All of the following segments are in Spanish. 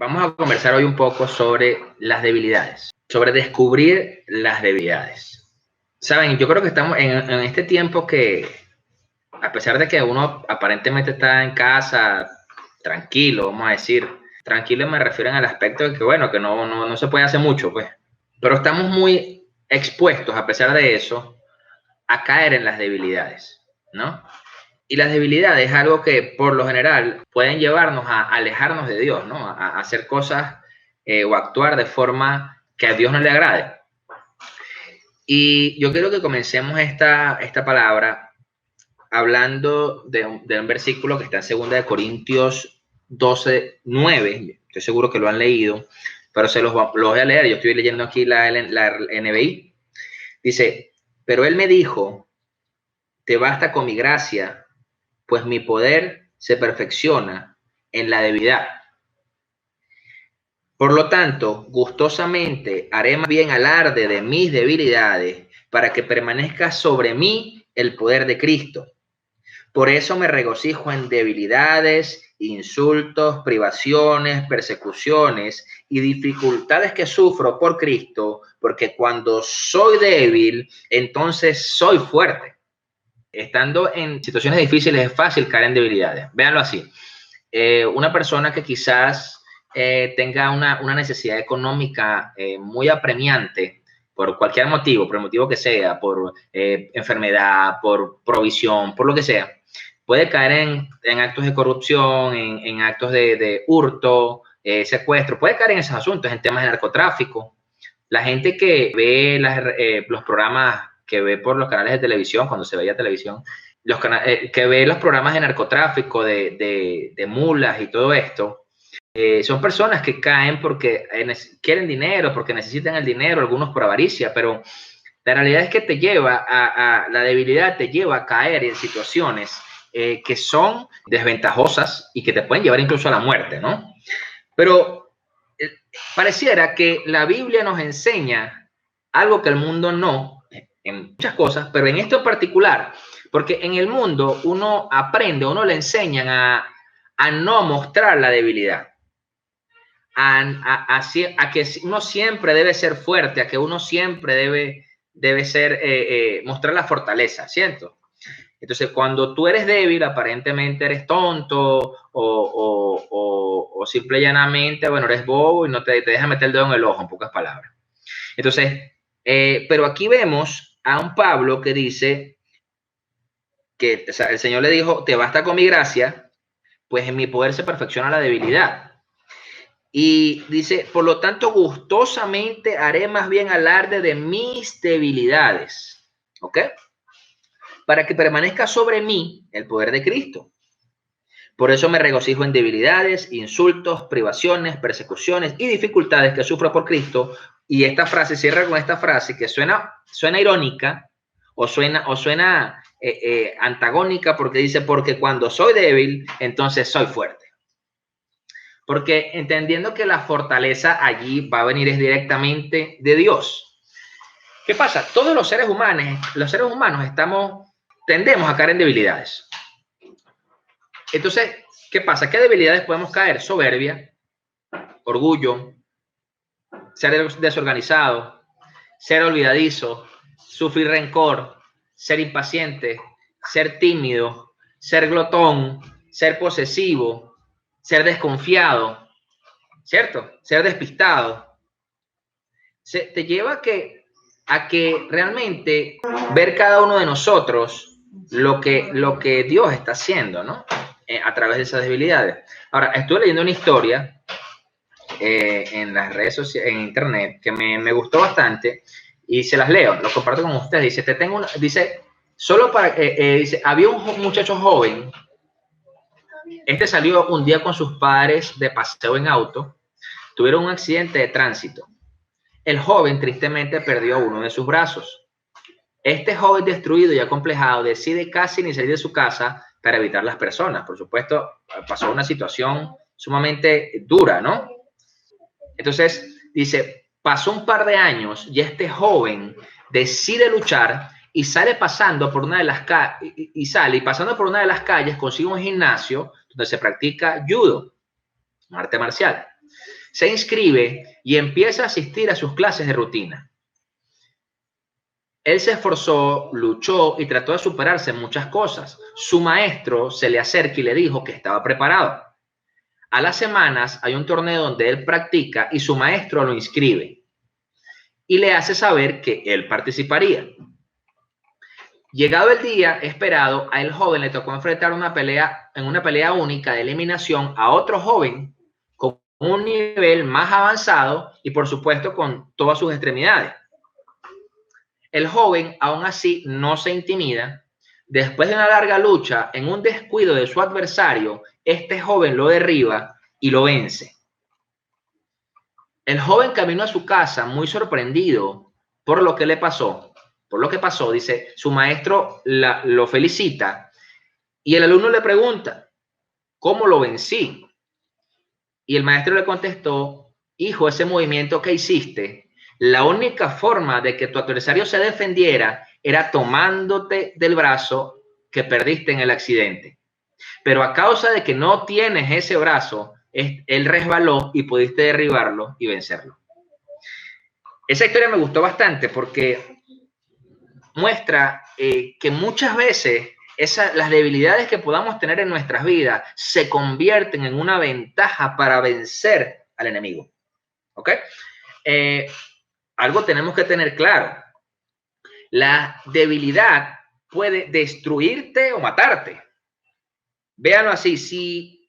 Vamos a conversar hoy un poco sobre las debilidades, sobre descubrir las debilidades. Saben, yo creo que estamos en este tiempo que, a pesar de que uno aparentemente está en casa, tranquilo, vamos a decir, tranquilo me refiero al aspecto de que, bueno, que no se puede hacer mucho, pues. Pero estamos muy expuestos, a pesar de eso, a caer en las debilidades, ¿no? Y las debilidades es algo que, por lo general, pueden llevarnos a alejarnos de Dios, ¿no? A hacer cosas o actuar de forma que a Dios no le agrade. Y yo quiero que comencemos esta palabra hablando de un versículo que está en 2 Corintios 12, 9. Estoy seguro que lo han leído, pero lo voy a leer. Yo estoy leyendo aquí la NBI. Dice, pero él me dijo, te basta con mi gracia, pues mi poder se perfecciona en la debilidad. Por lo tanto, gustosamente haré más bien alarde de mis debilidades para que permanezca sobre mí el poder de Cristo. Por eso me regocijo en debilidades, insultos, privaciones, persecuciones y dificultades que sufro por Cristo, porque cuando soy débil, entonces soy fuerte. Estando en situaciones difíciles es fácil caer en debilidades. Véanlo así. Una persona que quizás tenga una necesidad económica muy apremiante por cualquier motivo, por el motivo que sea, por enfermedad, por provisión, por lo que sea, puede caer en actos de corrupción, en actos de hurto, secuestro, puede caer en esos asuntos, en temas de narcotráfico. La gente que ve los programas que ve por los canales de televisión, cuando se veía televisión, que ve los programas de narcotráfico, de mulas y todo esto, son personas que caen porque quieren dinero, porque necesitan el dinero, algunos por avaricia, pero la realidad es que te lleva la debilidad te lleva a caer en situaciones que son desventajosas y que te pueden llevar incluso a la muerte, ¿no? Pero pareciera que la Biblia nos enseña algo que el mundo no, en muchas cosas, pero en esto en particular, porque en el mundo uno aprende, uno le enseñan a no mostrar la debilidad, a que uno siempre debe ser fuerte, a que uno siempre debe ser, mostrar la fortaleza, ¿cierto? Entonces, cuando tú eres débil, aparentemente eres tonto o simple y llanamente, bueno, eres bobo y no te dejas meter el dedo en el ojo, en pocas palabras. Entonces, pero aquí vemos a un Pablo que dice que, o sea, el Señor le dijo, te basta con mi gracia, pues en mi poder se perfecciona la debilidad. Y dice, por lo tanto, gustosamente haré más bien alarde de mis debilidades, ¿ok? Para que permanezca sobre mí el poder de Cristo. Por eso me regocijo en debilidades, insultos, privaciones, persecuciones y dificultades que sufro por Cristo. Y esta frase cierra con esta frase que suena irónica o suena antagónica, porque dice, porque cuando soy débil, entonces soy fuerte. Porque entendiendo que la fortaleza allí va a venir directamente de Dios. ¿Qué pasa? Todos los seres humanos tendemos a caer en debilidades. Entonces, ¿qué pasa? ¿Qué debilidades podemos caer? Soberbia, orgullo, ser desorganizado, ser olvidadizo, sufrir rencor, ser impaciente, ser tímido, ser glotón, ser posesivo, ser desconfiado, ¿cierto? Ser despistado. Te lleva a que realmente ver cada uno de nosotros lo que Dios está haciendo, ¿no? A través de esas debilidades. Ahora, estuve leyendo una historia en las redes sociales, en internet, que me gustó bastante y se las leo, lo comparto con ustedes. Dice, había un muchacho joven, salió un día con sus padres de paseo en auto, tuvieron un accidente de tránsito. El joven tristemente perdió uno de sus brazos. Este joven destruido y acomplejado decide casi ni salir de su casa para evitar las personas. Por supuesto, pasó una situación sumamente dura, ¿no? Entonces, dice, pasó un par de años y este joven decide luchar y sale pasando por una de las calles, consigue un gimnasio donde se practica judo, un arte marcial. se inscribe y empieza a asistir a sus clases de rutina. Él se esforzó, luchó y trató de superarse en muchas cosas. Su maestro se le acerca y le dijo que estaba preparado. A las semanas hay un torneo donde él practica y su maestro lo inscribe y le hace saber que él participaría. Llegado el día esperado, a el joven le tocó enfrentar una pelea única de eliminación a otro joven con un nivel más avanzado y por supuesto con todas sus extremidades. El joven aún así no se intimida. Después de una larga lucha, en un descuido de su adversario, este joven lo derriba y lo vence. El joven caminó a su casa muy sorprendido por lo que le pasó. Por lo que pasó, dice, su maestro lo felicita y el alumno le pregunta, ¿cómo lo vencí? Y el maestro le contestó, hijo, ese movimiento que hiciste, la única forma de que tu adversario se defendiera era tomándote del brazo que perdiste en el accidente. Pero a causa de que no tienes ese brazo, él resbaló y pudiste derribarlo y vencerlo. Esa historia me gustó bastante porque muestra que muchas veces las debilidades que podamos tener en nuestras vidas se convierten en una ventaja para vencer al enemigo. ¿Ok? Algo tenemos que tener claro. La debilidad puede destruirte o matarte. Véanlo así, si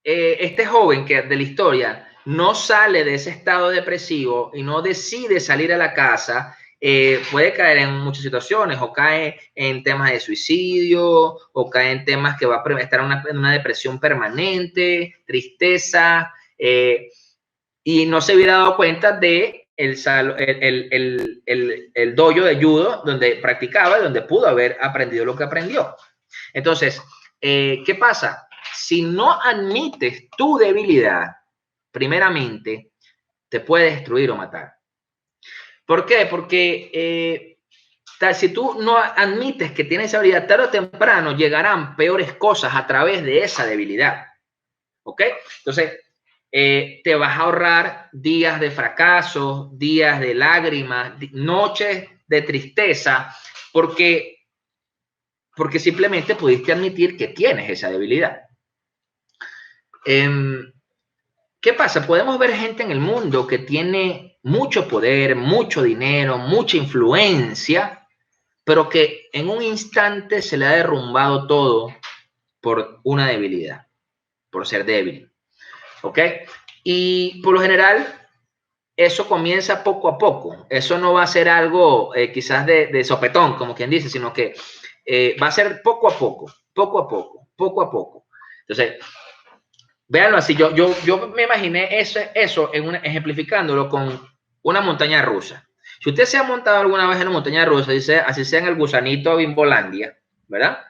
este joven que de la historia no sale de ese estado depresivo y no decide salir a la casa, puede caer en muchas situaciones, o cae en temas de suicidio, o cae en temas que va a estar en una depresión permanente, tristeza, y no se hubiera dado cuenta de el dojo de judo donde practicaba, donde pudo haber aprendido lo que aprendió. Entonces, ¿qué pasa? Si no admites tu debilidad, primeramente, te puede destruir o matar. ¿Por qué? Porque si tú no admites que tienes esa habilidad, tarde o temprano llegarán peores cosas a través de esa debilidad. ¿Ok? Entonces, te vas a ahorrar días de fracaso, días de lágrimas, noches de tristeza, porque simplemente pudiste admitir que tienes esa debilidad. ¿Qué pasa? Podemos ver gente en el mundo que tiene mucho poder, mucho dinero, mucha influencia, pero que en un instante se le ha derrumbado todo por una debilidad, por ser débil. ¿Ok? Y por lo general, eso comienza poco a poco. Eso no va a ser algo quizás de sopetón, como quien dice, sino que va a ser poco a poco, poco a poco, poco a poco. Entonces, véanlo así, yo me imaginé eso ejemplificándolo con una montaña rusa. Si usted se ha montado alguna vez en una montaña rusa, así sea en el gusanito Bimbolandia, ¿verdad?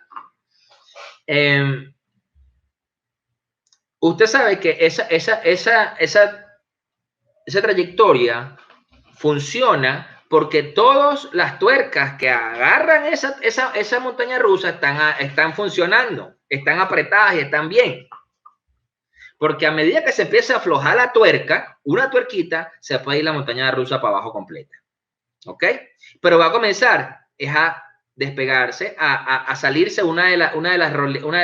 Usted sabe que esa trayectoria funciona porque todas las tuercas que agarran esa montaña rusa están funcionando, están apretadas y están bien. Porque a medida que se empieza a aflojar la tuerca, una tuerquita, se puede ir la montaña rusa para abajo completa. ¿Ok? Pero va a comenzar a despegarse, a salirse una de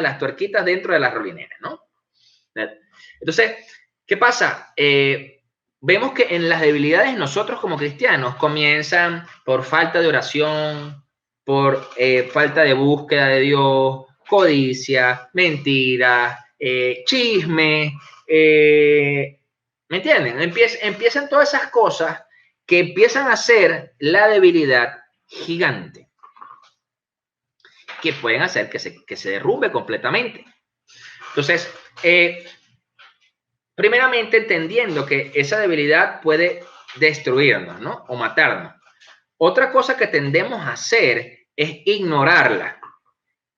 las tuerquitas dentro de la rolinera, ¿no? Entonces, ¿qué pasa? Vemos que en las debilidades nosotros como cristianos comienzan por falta de oración, por falta de búsqueda de Dios, codicia, mentira, chisme, ¿me entienden? Empiezan todas esas cosas que empiezan a hacer la debilidad gigante, que pueden hacer que se derrumbe completamente. Entonces, primeramente entendiendo que esa debilidad puede destruirnos, ¿no? O matarnos. Otra cosa que tendemos a hacer es ignorar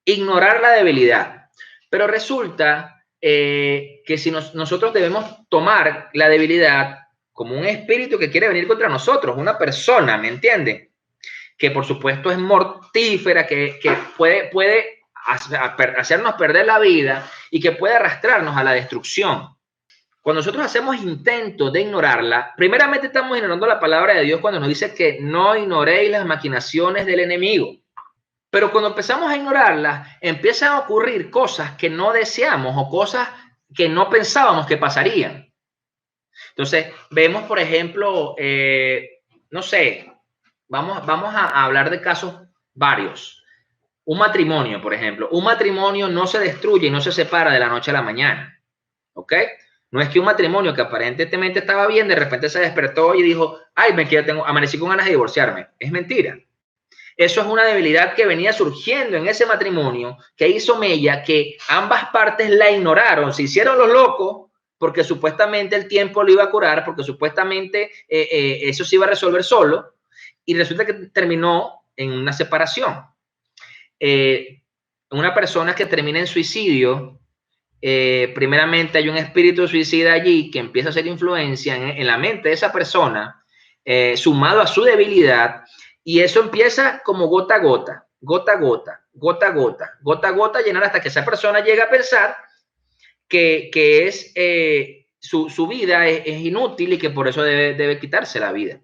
la debilidad. Pero resulta que si nosotros debemos tomar la debilidad como un espíritu que quiere venir contra nosotros, una persona, ¿me entienden? Que por supuesto es mortífera, que puede hacernos perder la vida y que puede arrastrarnos a la destrucción. Cuando nosotros hacemos intentos de ignorarla, primeramente estamos ignorando la palabra de Dios cuando nos dice que no ignoréis las maquinaciones del enemigo. Pero cuando empezamos a ignorarlas, empiezan a ocurrir cosas que no deseamos o cosas que no pensábamos que pasarían. Entonces, vemos, por ejemplo, no sé, vamos a hablar de casos varios. Un matrimonio, por ejemplo. Un matrimonio no se destruye y no se separa de la noche a la mañana. ¿Ok? No es que un matrimonio que aparentemente estaba bien, de repente se despertó y dijo, ay, amanecí con ganas de divorciarme. Es mentira. Eso es una debilidad que venía surgiendo en ese matrimonio, que hizo mella, que ambas partes la ignoraron, se hicieron los locos, porque supuestamente el tiempo lo iba a curar, porque supuestamente eso se iba a resolver solo, y resulta que terminó en una separación. Una persona que termina en suicidio, primeramente hay un espíritu suicida allí que empieza a hacer influencia en la mente de esa persona, sumado a su debilidad, y eso empieza como gota a gota, gota a gota, gota a gota, gota a gota, llenar hasta que esa persona llega a pensar que es su vida es inútil y que por eso debe quitarse la vida.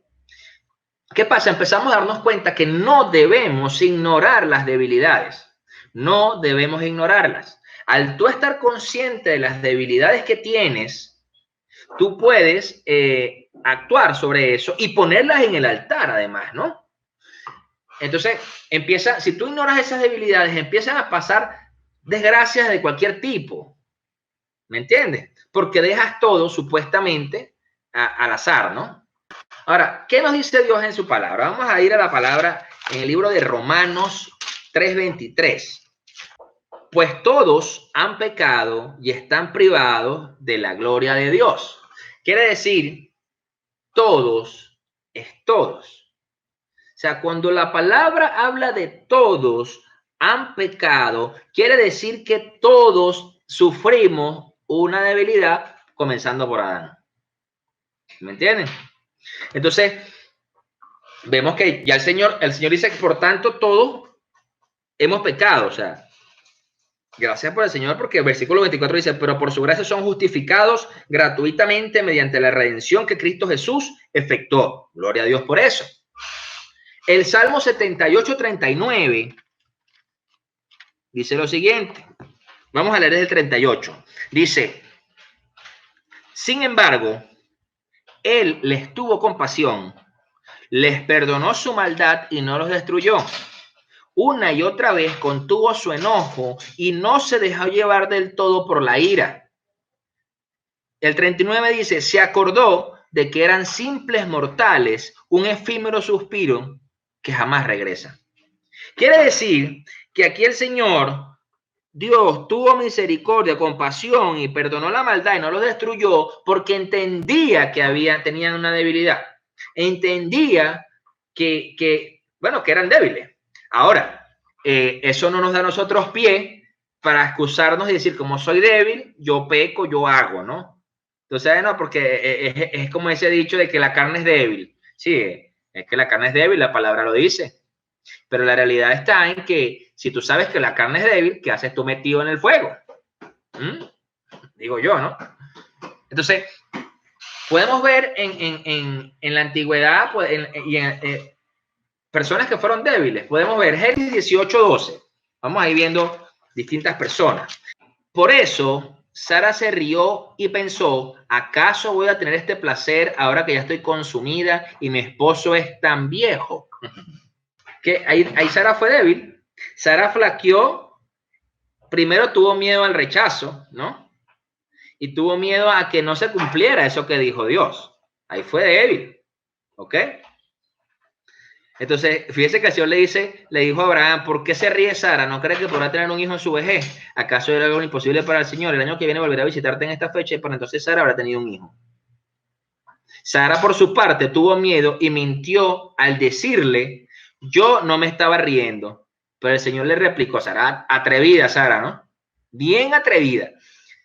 ¿Qué pasa? Empezamos a darnos cuenta que no debemos ignorar las debilidades, no debemos ignorarlas. Al tú estar consciente de las debilidades que tienes, tú puedes actuar sobre eso y ponerlas en el altar además, ¿no? Entonces, si tú ignoras esas debilidades, empiezan a pasar desgracias de cualquier tipo. ¿Me entiendes? Porque dejas todo supuestamente al azar, ¿no? Ahora, ¿qué nos dice Dios en su palabra? Vamos a ir a la palabra en el libro de Romanos 3:23. Pues todos han pecado y están privados de la gloria de Dios. Quiere decir, todos es todos. O sea, cuando la palabra habla de todos han pecado, quiere decir que todos sufrimos una debilidad, comenzando por Adán. ¿Me entienden? Entonces, vemos que ya el Señor dice que por tanto todos hemos pecado. O sea, gracias por el Señor, porque el versículo 24 dice, pero por su gracia son justificados gratuitamente mediante la redención que Cristo Jesús efectuó. Gloria a Dios por eso. El Salmo 78:39 dice lo siguiente. Vamos a leer desde el 38. Dice, sin embargo, Él les tuvo compasión, les perdonó su maldad y no los destruyó. Una y otra vez contuvo su enojo y no se dejó llevar del todo por la ira. El 39 dice, se acordó de que eran simples mortales, un efímero suspiro que jamás regresa. Quiere decir que aquí el Señor, Dios, tuvo misericordia, compasión y perdonó la maldad y no los destruyó porque entendía que tenían una debilidad. Entendía que eran débiles. Ahora, eso no nos da a nosotros pie para excusarnos y decir, como soy débil, yo peco, yo hago, ¿no? Entonces, no, porque es como ese dicho de que la carne es débil. Sí, es que la carne es débil, la palabra lo dice. Pero la realidad está en que si tú sabes que la carne es débil, ¿qué haces tú metido en el fuego? Digo yo, ¿no? Entonces, podemos ver en la antigüedad personas que fueron débiles. Podemos ver Génesis 18:12. Vamos a ir viendo distintas personas. Por eso, Sara se rió y pensó, ¿acaso voy a tener este placer ahora que ya estoy consumida y mi esposo es tan viejo? Que ahí Sara fue débil. Sara flaqueó. Primero tuvo miedo al rechazo, ¿no? Y tuvo miedo a que no se cumpliera eso que dijo Dios. Ahí fue débil. ¿Ok? Entonces, fíjese que el Señor le dijo a Abraham, ¿por qué se ríe Sara? ¿No cree que podrá tener un hijo en su vejez? ¿Acaso era algo imposible para el Señor? El año que viene volverá a visitarte en esta fecha y para entonces Sara habrá tenido un hijo. Sara, por su parte, tuvo miedo y mintió al decirle, yo no me estaba riendo. Pero el Señor le replicó, Sara, atrevida Sara, ¿no? Bien atrevida.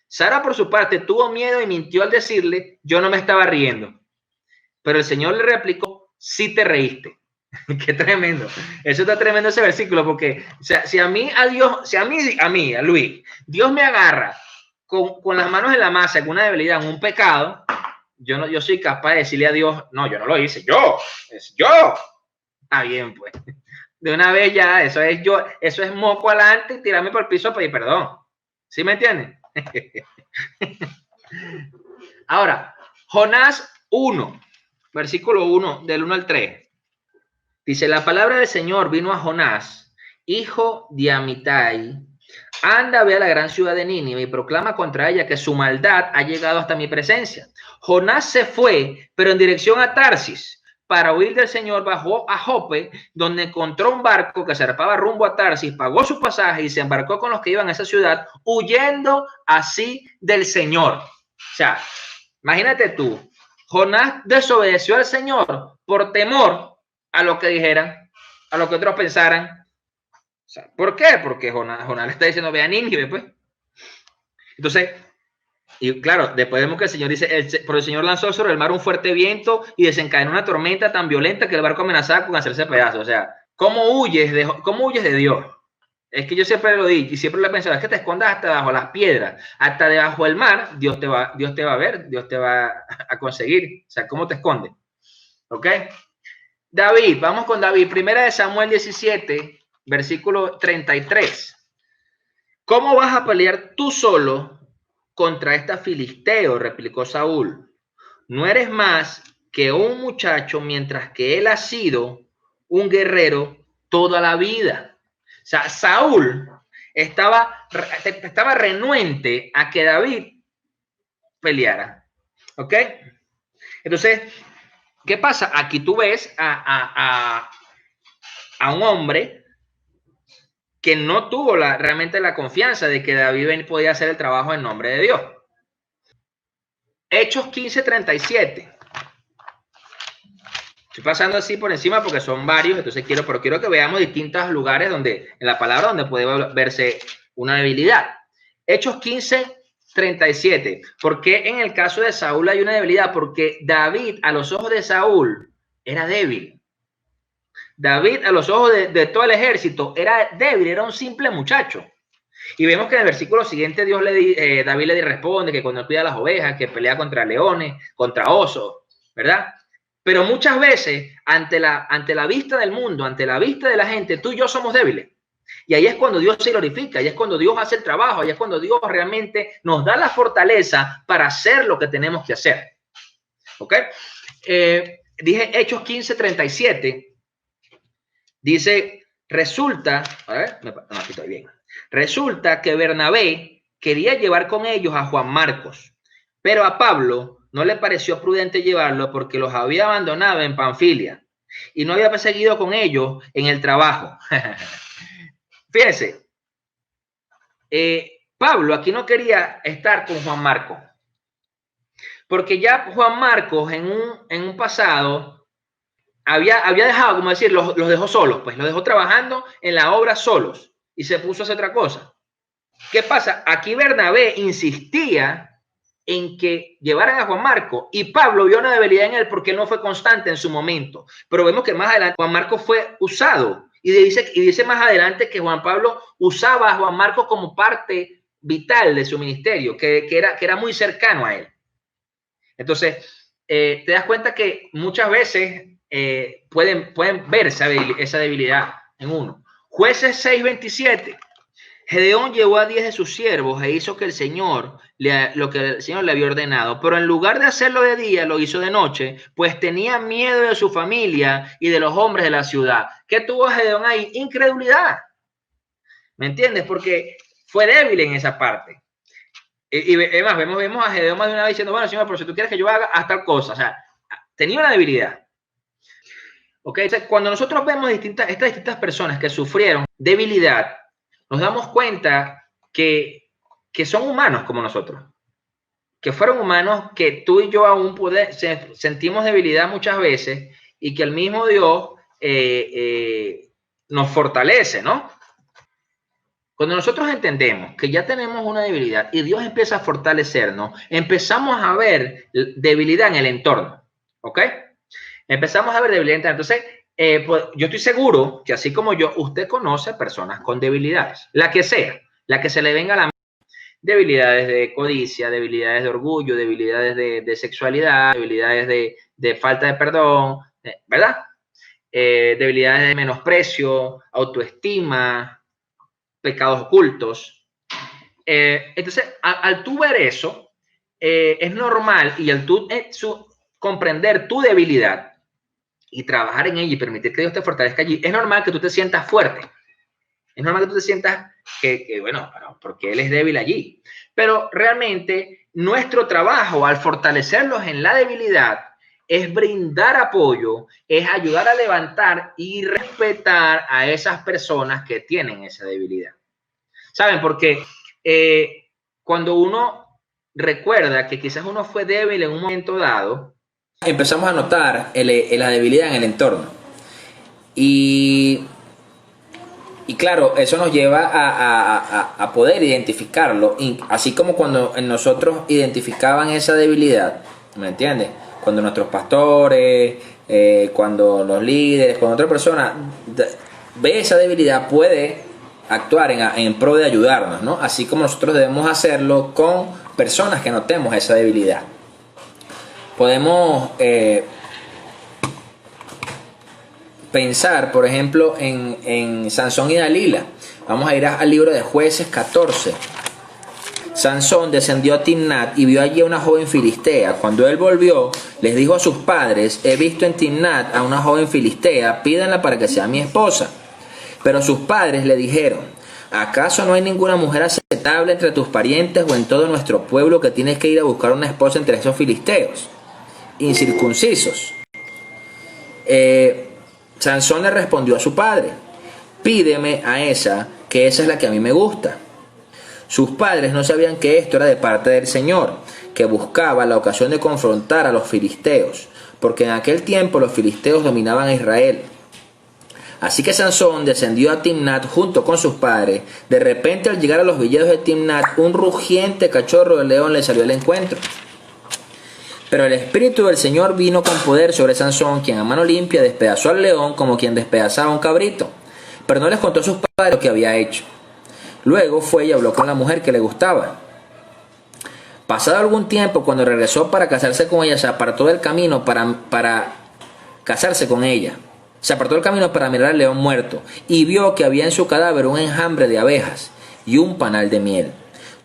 Sara, por su parte, tuvo miedo y mintió al decirle, yo no me estaba riendo. Pero el Señor le replicó, sí te reíste. Qué tremendo. Eso está tremendo ese versículo, porque o sea, si a Luis, Dios me agarra con las manos en la masa, con una debilidad, en un pecado, yo soy capaz de decirle a Dios, no, yo no lo hice, es yo. Ah, bien, pues. De una vez ya, eso es moco adelante y tirarme por el piso a pedir perdón. ¿Sí me entienden? Ahora, Jonás 1, versículo 1, del 1 al 3. Dice, la palabra del Señor vino a Jonás, hijo de Amitai. Anda, ve a la gran ciudad de Nínive y proclama contra ella que su maldad ha llegado hasta mi presencia. Jonás se fue, pero en dirección a Tarsis. Para huir del Señor bajó a Jope, donde encontró un barco que zarpaba rumbo a Tarsis, pagó su pasaje y se embarcó con los que iban a esa ciudad, huyendo así del Señor. O sea, imagínate tú, Jonás desobedeció al Señor por temor a lo que dijeran, a lo que otros pensaran. O sea, ¿por qué? Porque Jonás le está diciendo, ve a Nínive, pues. Entonces, y claro, después vemos que el Señor dice, pero el Señor lanzó sobre el mar un fuerte viento y desencadenó una tormenta tan violenta que el barco amenazaba con hacerse pedazos. O sea, ¿cómo huyes de Dios? Es que yo siempre lo digo y siempre lo he pensado, es que te escondas hasta bajo las piedras, hasta debajo del mar, Dios te va a ver, Dios te va a conseguir. O sea, ¿cómo te escondes? ¿Ok? David, vamos con David. Primera de Samuel 17, versículo 33. ¿Cómo vas a pelear tú solo contra esta filisteo? Replicó Saúl. No eres más que un muchacho, mientras que él ha sido un guerrero toda la vida. O sea, Saúl estaba renuente a que David peleara. ¿Ok? Entonces, ¿qué pasa? Aquí tú ves a un hombre que no tuvo realmente la confianza de que David podía hacer el trabajo en nombre de Dios. Hechos 15:37. Estoy pasando así por encima porque son varios, entonces quiero que veamos distintos lugares donde, en la palabra, donde puede verse una debilidad. Hechos 15:37. ¿Por qué en el caso de Saúl hay una debilidad? Porque David, a los ojos de Saúl, era débil. David, a los ojos de todo el ejército, era débil, era un simple muchacho. Y vemos que en el versículo siguiente David le responde que cuando cuida las ovejas, que pelea contra leones, contra osos, ¿verdad? Pero muchas veces, ante la vista del mundo, ante la vista de la gente, tú y yo somos débiles. Y ahí es cuando Dios se glorifica, ahí es cuando Dios hace el trabajo, ahí es cuando Dios realmente nos da la fortaleza para hacer lo que tenemos que hacer. ¿Ok? Dije Hechos 15:37. Dice, resulta que Bernabé quería llevar con ellos a Juan Marcos, pero a Pablo no le pareció prudente llevarlo porque los había abandonado en Panfilia y no había seguido con ellos en el trabajo. Fíjense, Pablo aquí no quería estar con Juan Marcos, porque ya Juan Marcos en un pasado había dejado, como decir, los dejó solos, pues los dejó trabajando en la obra solos y se puso a hacer otra cosa. ¿Qué pasa? Aquí Bernabé insistía en que llevaran a Juan Marcos y Pablo vio una debilidad en él porque él no fue constante en su momento. Pero vemos que más adelante Juan Marcos fue usado y dice más adelante que Juan Pablo usaba a Juan Marcos como parte vital de su ministerio, que era muy cercano a él. Entonces, te das cuenta que muchas veces pueden ver esa debilidad en uno. Jueces 6:27. Gedeón llevó a 10 de sus siervos e hizo que lo que el Señor le había ordenado, pero en lugar de hacerlo de día, lo hizo de noche, pues tenía miedo de su familia y de los hombres de la ciudad. ¿Qué tuvo Gedeón ahí? Incredulidad. ¿Me entiendes? Porque fue débil en esa parte. Y además vemos a Gedeón más de una vez diciendo, bueno, Señor, pero si tú quieres que yo haga tal cosa, o sea, tenía una debilidad. ¿Ok? O sea, cuando nosotros vemos estas distintas personas que sufrieron debilidad, nos damos cuenta que son humanos como nosotros, que fueron humanos, que tú y yo aún sentimos debilidad muchas veces y que el mismo Dios nos fortalece, ¿no? Cuando nosotros entendemos que ya tenemos una debilidad y Dios empieza a fortalecernos, empezamos a ver debilidad en el entorno, ¿ok? Empezamos a ver debilidad en el entorno. Entonces, pues, yo estoy seguro que así como yo, usted conoce personas con debilidades, la que sea, la que se le venga a la mente. debilidades de codicia, debilidades de orgullo, debilidades de sexualidad, debilidades de falta de perdón, ¿verdad? Debilidades de menosprecio, autoestima, pecados ocultos. Entonces, al tú ver eso, es normal, y al tú comprender tu debilidad y trabajar en ella y permitir que Dios te fortalezca allí, es normal que tú te sientas fuerte. Es normal que tú te sientas bueno, porque Él es débil allí. Pero realmente nuestro trabajo al fortalecerlos en la debilidad es brindar apoyo, es ayudar a levantar y respetar a esas personas que tienen esa debilidad. ¿Saben? Porque cuando uno recuerda que quizás uno fue débil en un momento dado, empezamos a notar la debilidad en el entorno. Y claro, eso nos lleva a poder identificarlo, así como cuando en nosotros identificaban esa debilidad, ¿me entiendes? Cuando nuestros pastores, cuando los líderes, cuando otra persona ve esa debilidad, puede actuar en pro de ayudarnos, ¿no? Así como nosotros debemos hacerlo con personas que notemos esa debilidad. Podemos pensar, por ejemplo, en Sansón y Dalila. Vamos a ir al libro de Jueces 14. Sansón descendió a Timnat y vio allí a una joven filistea. Cuando él volvió, les dijo a sus padres: he visto en Timnat a una joven filistea, pídanla para que sea mi esposa. Pero sus padres le dijeron: ¿acaso no hay ninguna mujer aceptable entre tus parientes o en todo nuestro pueblo que tienes que ir a buscar una esposa entre esos filisteos incircuncisos? Sansón le respondió a su padre: pídeme a esa, que esa es la que a mí me gusta. Sus padres no sabían que esto era de parte del Señor, que buscaba la ocasión de confrontar a los filisteos, porque en aquel tiempo los filisteos dominaban a Israel. Así que Sansón descendió a Timnat junto con sus padres. De repente, al llegar a los viñedos de Timnat, un rugiente cachorro de león le salió al encuentro. Pero el Espíritu del Señor vino con poder sobre Sansón, quien a mano limpia despedazó al león como quien despedazaba a un cabrito. Pero no les contó a sus padres lo que había hecho. Luego fue y habló con la mujer que le gustaba. Pasado algún tiempo, cuando regresó para casarse con ella, se apartó del camino para casarse con ella. Se apartó del camino para mirar al león muerto y vio que había en su cadáver un enjambre de abejas y un panal de miel.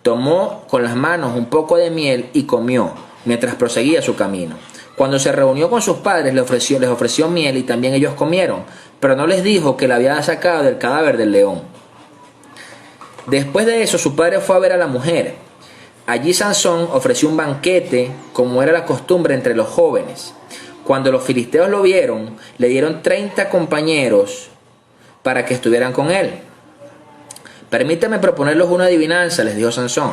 Tomó con las manos un poco de miel y comió mientras proseguía su camino. Cuando se reunió con sus padres, les ofreció miel y también ellos comieron, pero no les dijo que la había sacado del cadáver del león. Después de eso, su padre fue a ver a la mujer. Allí Sansón ofreció un banquete, como era la costumbre entre los jóvenes. Cuando los filisteos lo vieron, le dieron 30 compañeros para que estuvieran con él. Permítame proponerles una adivinanza, les dijo Sansón.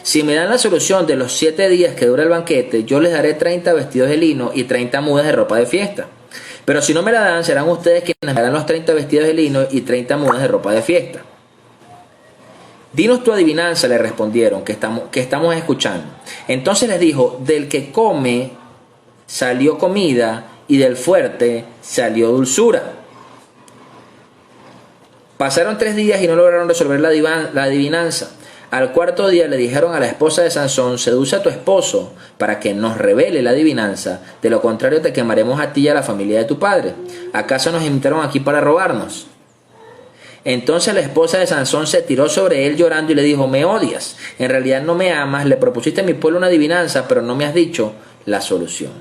Si me dan la solución de los 7 días que dura el banquete, yo les daré 30 vestidos de lino y 30 mudas de ropa de fiesta. Pero si no me la dan, serán ustedes quienes me dan los 30 vestidos de lino y 30 mudas de ropa de fiesta. Dinos tu adivinanza, le respondieron, que estamos escuchando. Entonces les dijo: del que come salió comida y del fuerte salió dulzura. Pasaron 3 días y no lograron resolver la adivinanza. Al cuarto día le dijeron a la esposa de Sansón: seduce a tu esposo para que nos revele la adivinanza, de lo contrario te quemaremos a ti y a la familia de tu padre. ¿Acaso nos invitaron aquí para robarnos? Entonces la esposa de Sansón se tiró sobre él llorando y le dijo: me odias, en realidad no me amas, le propusiste a mi pueblo una adivinanza, pero no me has dicho la solución.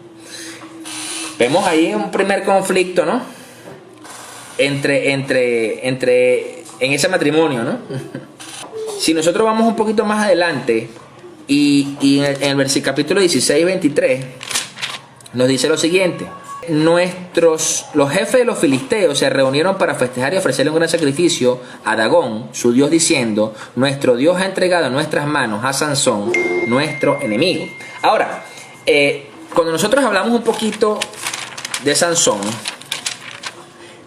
Vemos ahí un primer conflicto, ¿no? En ese matrimonio, ¿no? Si nosotros vamos un poquito más adelante y en el capítulo 16, 23 nos dice lo siguiente: los jefes de los filisteos se reunieron para festejar y ofrecerle un gran sacrificio a Dagón, su dios, diciendo: nuestro Dios ha entregado en nuestras manos a Sansón, nuestro enemigo. Ahora, cuando nosotros hablamos un poquito de Sansón,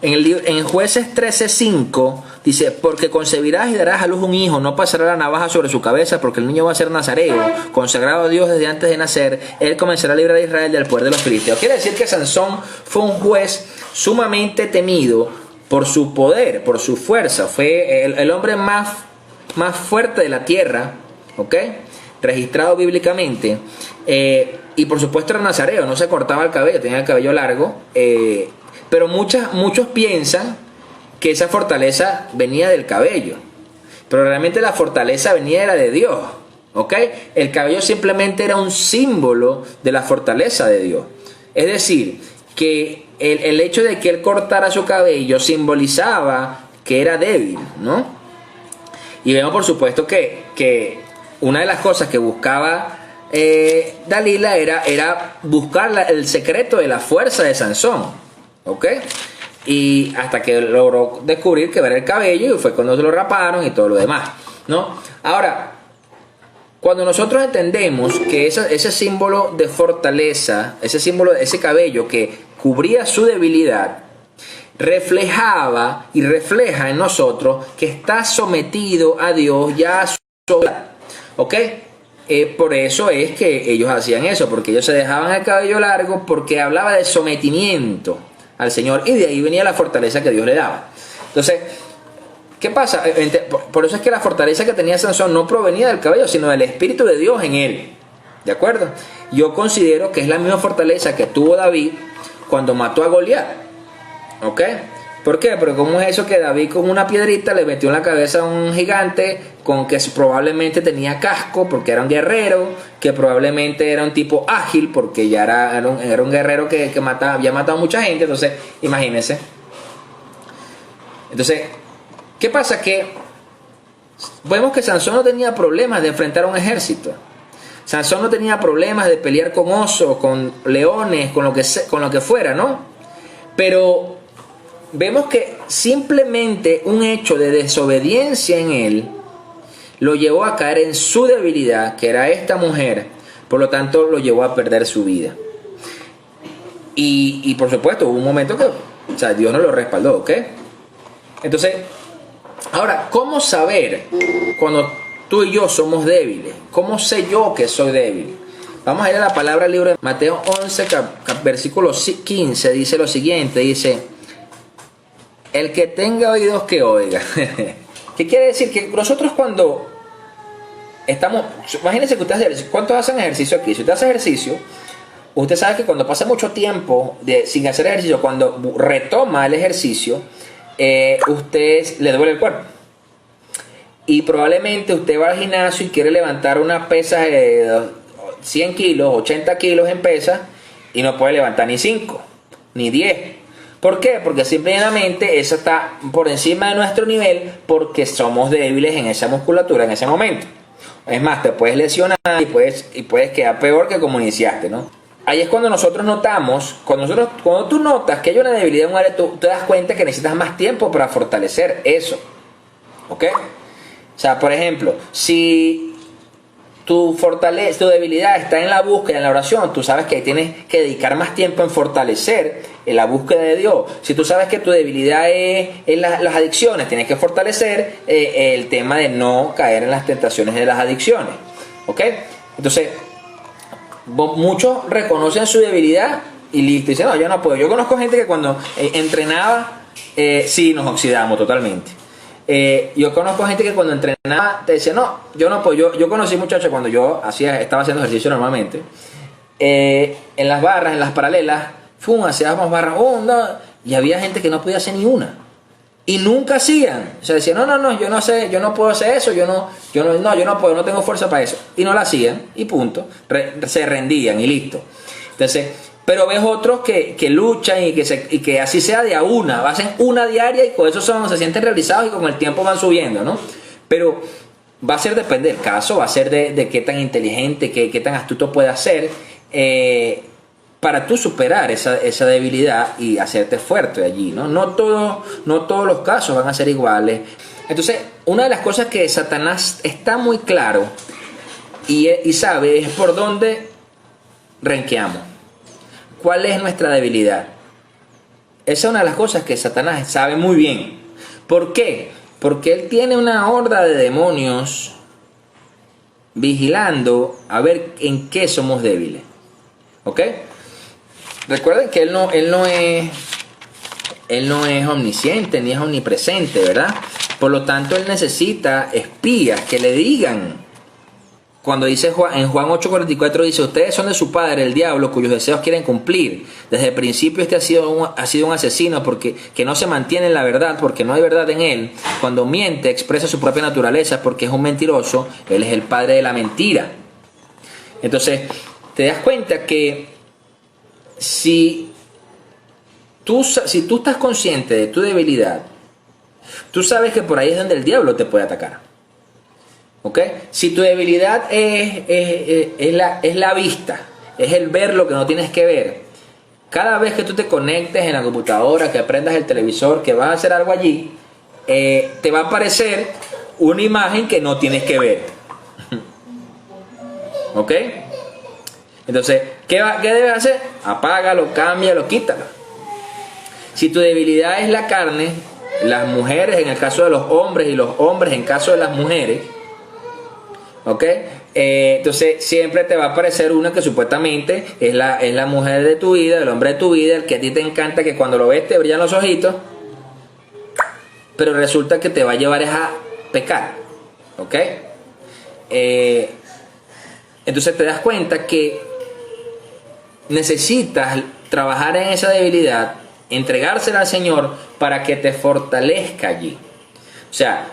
en Jueces 13:5 dice: porque concebirás y darás a luz un hijo, no pasará la navaja sobre su cabeza, porque el niño va a ser nazareo, consagrado a Dios desde antes de nacer, él comenzará a librar a Israel del poder de los filisteos. Quiere decir que Sansón fue un juez sumamente temido por su poder, por su fuerza. Fue el hombre más fuerte de la tierra, ¿ok? Registrado bíblicamente. Y por supuesto era nazareo, no se cortaba el cabello, tenía el cabello largo. Pero muchos piensan que esa fortaleza venía del cabello. Pero realmente la fortaleza venía de Dios, ¿ok? El cabello simplemente era un símbolo de la fortaleza de Dios. Es decir, que el hecho de que él cortara su cabello simbolizaba que era débil, ¿no? Y vemos por supuesto que una de las cosas que buscaba Dalila era buscar el secreto de la fuerza de Sansón, ¿ok? Y hasta que logró descubrir que era el cabello, y fue cuando se lo raparon y todo lo demás, ¿no? Ahora, cuando nosotros entendemos que ese símbolo de fortaleza, ese símbolo, ese cabello que cubría su debilidad, reflejaba y refleja en nosotros que está sometido a Dios ya a su soberanía, ¿ok? Por eso es que ellos hacían eso, porque ellos se dejaban el cabello largo, porque hablaba de sometimiento al Señor, y de ahí venía la fortaleza que Dios le daba. Entonces, ¿qué pasa? Por eso es que la fortaleza que tenía Sansón no provenía del cabello, sino del Espíritu de Dios en él. ¿De acuerdo? Yo considero que es la misma fortaleza que tuvo David cuando mató a Goliat. ¿Ok? ¿Por qué? Porque ¿cómo es eso que David con una piedrita le metió en la cabeza a un gigante con que probablemente tenía casco porque era un guerrero, que probablemente era un tipo ágil porque ya era un guerrero que había matado a mucha gente? Entonces, imagínense. Entonces, ¿qué pasa? Que vemos que Sansón no tenía problemas de enfrentar a un ejército. Sansón no tenía problemas de pelear con osos, con leones, con lo que fuera, ¿no? Pero vemos que simplemente un hecho de desobediencia en él lo llevó a caer en su debilidad, que era esta mujer. Por lo tanto, lo llevó a perder su vida. Y por supuesto, hubo un momento que, o sea, Dios no lo respaldó, ¿ok? Entonces, ahora, ¿cómo saber cuando tú y yo somos débiles? ¿Cómo sé yo que soy débil? Vamos a ir a la palabra del libro de Mateo 11, versículo 15, dice lo siguiente, dice: el que tenga oídos que oiga. ¿Qué quiere decir? Que nosotros cuando estamos, imagínense que ustedes, ¿cuántos hacen ejercicio aquí? Si usted hace ejercicio, usted sabe que cuando pasa mucho tiempo sin hacer ejercicio, cuando retoma el ejercicio, usted le duele el cuerpo. Y probablemente usted va al gimnasio y quiere levantar una pesa de 100 kilos, 80 kilos en pesa, y no puede levantar ni 5, ni 10. ¿Por qué? Porque simplemente eso está por encima de nuestro nivel, porque somos débiles en esa musculatura en ese momento. Es más, te puedes lesionar y puedes quedar peor que como iniciaste, ¿no? Ahí es cuando nosotros notamos, cuando tú notas que hay una debilidad en un área, tú te das cuenta que necesitas más tiempo para fortalecer eso. ¿Ok? O sea, por ejemplo, si tu debilidad está en la búsqueda, en la oración, tú sabes que tienes que dedicar más tiempo en fortalecer en la búsqueda de Dios. Si tú sabes que tu debilidad es las adicciones, tienes que fortalecer el tema de no caer en las tentaciones de las adicciones. ¿Ok? Entonces, muchos reconocen su debilidad y listo, dicen, no, yo no puedo. Yo conozco gente que cuando entrenaba, sí, nos oxidamos totalmente. Yo conozco gente que cuando entrenaba te decía, no, yo no puedo. Yo conocí muchachos cuando yo estaba haciendo ejercicio normalmente, en las barras, en las paralelas, hacíamos barras, no, y había gente que no podía hacer ni una, y nunca hacían. O sea, decían, no, yo no sé, yo no puedo hacer eso, yo no puedo, no tengo fuerza para eso, y no la hacían, y punto, se rendían y listo. Entonces, pero ves otros que luchan y que así sea de a una, hacen una diaria y con eso se sienten realizados y con el tiempo van subiendo, ¿no? Pero va a ser, depende del caso, va a ser de qué tan inteligente, qué tan astuto puede ser para tú superar esa debilidad y hacerte fuerte allí, ¿no? No todos los casos van a ser iguales. Entonces, una de las cosas que Satanás está muy claro y sabe es por dónde renqueamos. ¿Cuál es nuestra debilidad? Esa es una de las cosas que Satanás sabe muy bien. ¿Por qué? Porque él tiene una horda de demonios vigilando a ver en qué somos débiles. ¿Ok? Recuerden que él no es omnisciente ni es omnipresente, ¿verdad? Por lo tanto, él necesita espías que le digan cuando dice en Juan 8:44 dice, ustedes son de su padre, el diablo, cuyos deseos quieren cumplir. Desde el principio ha sido un asesino porque que no se mantiene en la verdad, porque no hay verdad en él. Cuando miente, expresa su propia naturaleza porque es un mentiroso. Él es el padre de la mentira. Entonces, te das cuenta que si tú estás consciente de tu debilidad, tú sabes que por ahí es donde el diablo te puede atacar. ¿Ok? Si tu debilidad es la vista, es el ver lo que no tienes que ver, cada vez que tú te conectes en la computadora, que prendas el televisor, que vas a hacer algo allí, te va a aparecer una imagen que no tienes que ver. ¿Ok? Entonces, ¿qué debes hacer? Apágalo, cámbialo, quítalo. Si tu debilidad es la carne, las mujeres en el caso de los hombres y los hombres en caso de las mujeres, ¿ok? Entonces siempre te va a aparecer una que supuestamente es la mujer de tu vida, el hombre de tu vida, el que a ti te encanta, que cuando lo ves te brillan los ojitos, pero resulta que te va a llevar a pecar, ¿ok? Entonces te das cuenta que necesitas trabajar en esa debilidad, entregársela al Señor para que te fortalezca allí. O sea,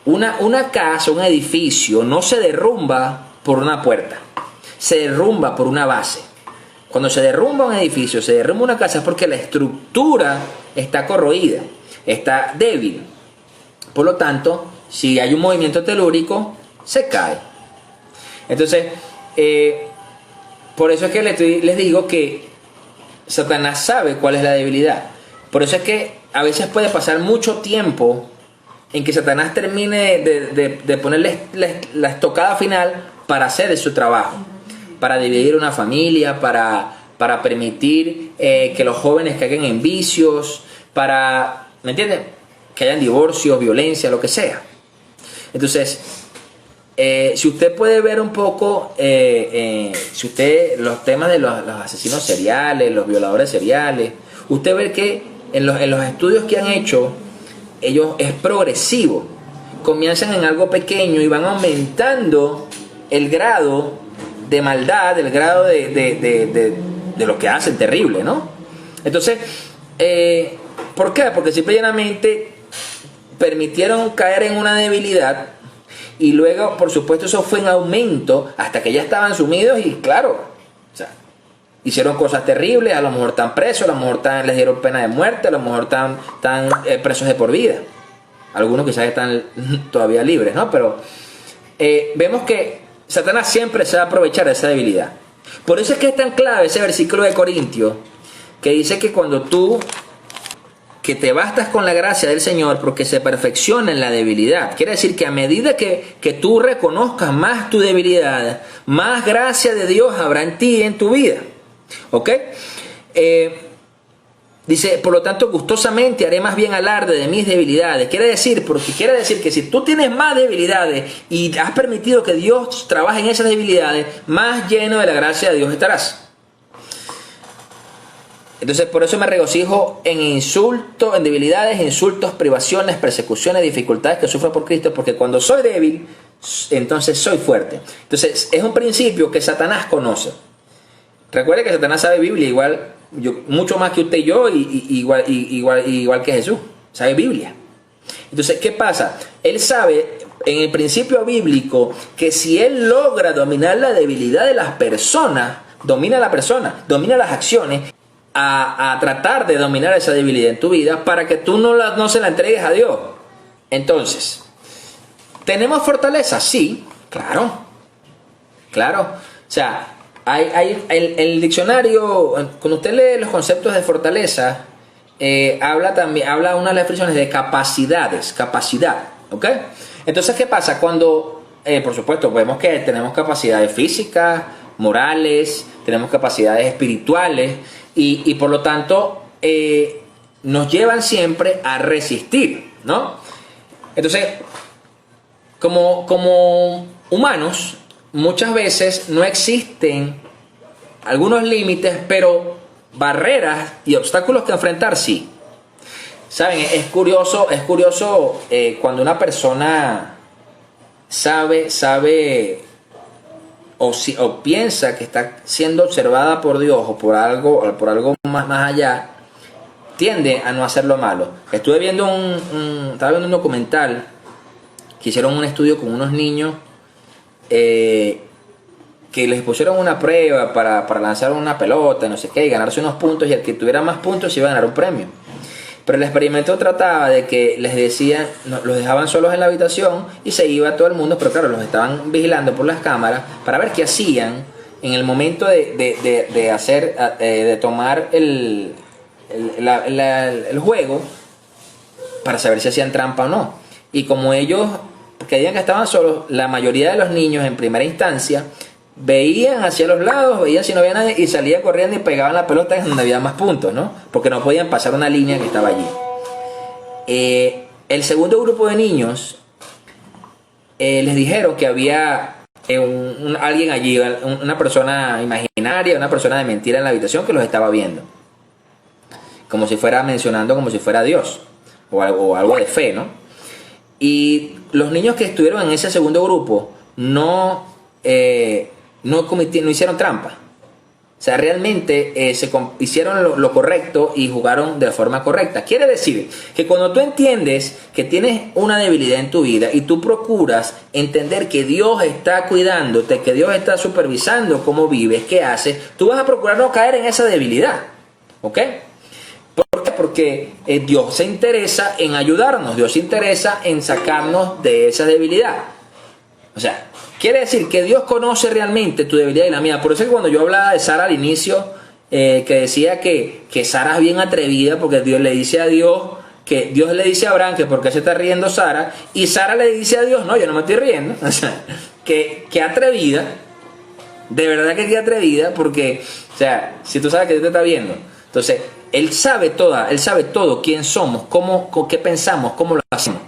una casa, un edificio no se derrumba por una puerta, se derrumba por una base. Cuando se derrumba un edificio, se derrumba una casa, es porque la estructura está corroída, está débil. Por lo tanto, si hay un movimiento telúrico, se cae. Entonces, por eso es que les digo que Satanás sabe cuál es la debilidad. Por eso es que a veces puede pasar mucho tiempo en que Satanás termine de ponerle la estocada final para hacer su trabajo, para dividir una familia, para permitir que los jóvenes caigan en vicios, para, ¿me entienden?, que hayan divorcios, violencia, lo que sea. Entonces, si usted puede ver un poco, si usted los temas de los asesinos seriales, los violadores seriales, usted ve que en los estudios que han hecho, ellos es progresivo. Comienzan en algo pequeño y van aumentando el grado de maldad, el grado de lo que hacen terrible, ¿no? Entonces, ¿por qué? Porque simple y llanamente permitieron caer en una debilidad y luego, por supuesto, eso fue en aumento hasta que ya estaban sumidos y claro, o sea, hicieron cosas terribles, a lo mejor están presos, a lo mejor les dieron pena de muerte, a lo mejor están presos de por vida. Algunos quizás están todavía libres, ¿no? Pero vemos que Satanás siempre se va a aprovechar de esa debilidad. Por eso es que es tan clave ese versículo de Corintios que dice que cuando que te bastas con la gracia del Señor porque se perfecciona en la debilidad. Quiere decir que a medida que tú reconozcas más tu debilidad, más gracia de Dios habrá en ti y en tu vida. ¿Ok? Dice, por lo tanto, gustosamente haré más bien alarde de mis debilidades. Quiere decir que si tú tienes más debilidades y has permitido que Dios trabaje en esas debilidades, más lleno de la gracia de Dios estarás. Entonces, por eso me regocijo en insultos, en debilidades, insultos, privaciones, persecuciones, dificultades que sufro por Cristo, porque cuando soy débil, entonces soy fuerte. Entonces, es un principio que Satanás conoce. Recuerde que Satanás sabe Biblia mucho más que usted y yo, igual que Jesús. Sabe Biblia. Entonces, ¿qué pasa? Él sabe, en el principio bíblico, que si él logra dominar la debilidad de las personas, domina a la persona, domina las acciones, a tratar de dominar esa debilidad en tu vida para que tú no se la entregues a Dios. Entonces, ¿tenemos fortaleza? Sí, claro. O sea, el diccionario, cuando usted lee los conceptos de fortaleza, habla una de las definiciones de capacidad, ¿ok? Entonces, ¿qué pasa? Cuando, por supuesto, vemos que tenemos capacidades físicas, morales, tenemos capacidades espirituales, y por lo tanto nos llevan siempre a resistir, ¿no? Entonces, como humanos, muchas veces no existen algunos límites, pero barreras y obstáculos que enfrentar sí. Saben, es curioso cuando una persona sabe o piensa que está siendo observada por Dios o por algo más allá, tiende a no hacer lo malo. Estaba viendo un documental que hicieron un estudio con unos niños que les pusieron una prueba para lanzar una pelota, no sé qué, y ganarse unos puntos, y el que tuviera más puntos se iba a ganar un premio. Pero el experimento trataba de que les decían, los dejaban solos en la habitación y se iba todo el mundo, pero claro, los estaban vigilando por las cámaras para ver qué hacían en el momento de tomar el juego, para saber si hacían trampa o no. Y como ellos creían que estaban solos, la mayoría de los niños en primera instancia veían hacia los lados, veían si no había nadie y salían corriendo y pegaban la pelota en donde había más puntos, ¿no? Porque no podían pasar una línea que estaba allí. El segundo grupo de niños les dijeron que había alguien allí, una persona imaginaria, una persona de mentira en la habitación que los estaba viendo, como si fuera mencionando, como si fuera Dios o algo de fe, ¿no? Y los niños que estuvieron en ese segundo grupo no hicieron trampa. O sea, realmente hicieron lo correcto y jugaron de forma correcta. Quiere decir que cuando tú entiendes que tienes una debilidad en tu vida y tú procuras entender que Dios está cuidándote, que Dios está supervisando cómo vives, qué haces, tú vas a procurar no caer en esa debilidad. ¿Ok? ¿Por qué? Porque Dios se interesa en ayudarnos, Dios se interesa en sacarnos de esa debilidad. O sea, quiere decir que Dios conoce realmente tu debilidad y la mía. Por eso es que cuando yo hablaba de Sara al inicio, que decía que Sara es bien atrevida, porque Dios le dice a Dios, que Dios le dice a Abraham que por qué se está riendo Sara, y Sara le dice a Dios, no, yo no me estoy riendo. O sea, que atrevida, de verdad que atrevida, porque, o sea, si tú sabes que Dios te está viendo, entonces Él sabe todo quién somos, qué pensamos, cómo lo hacemos.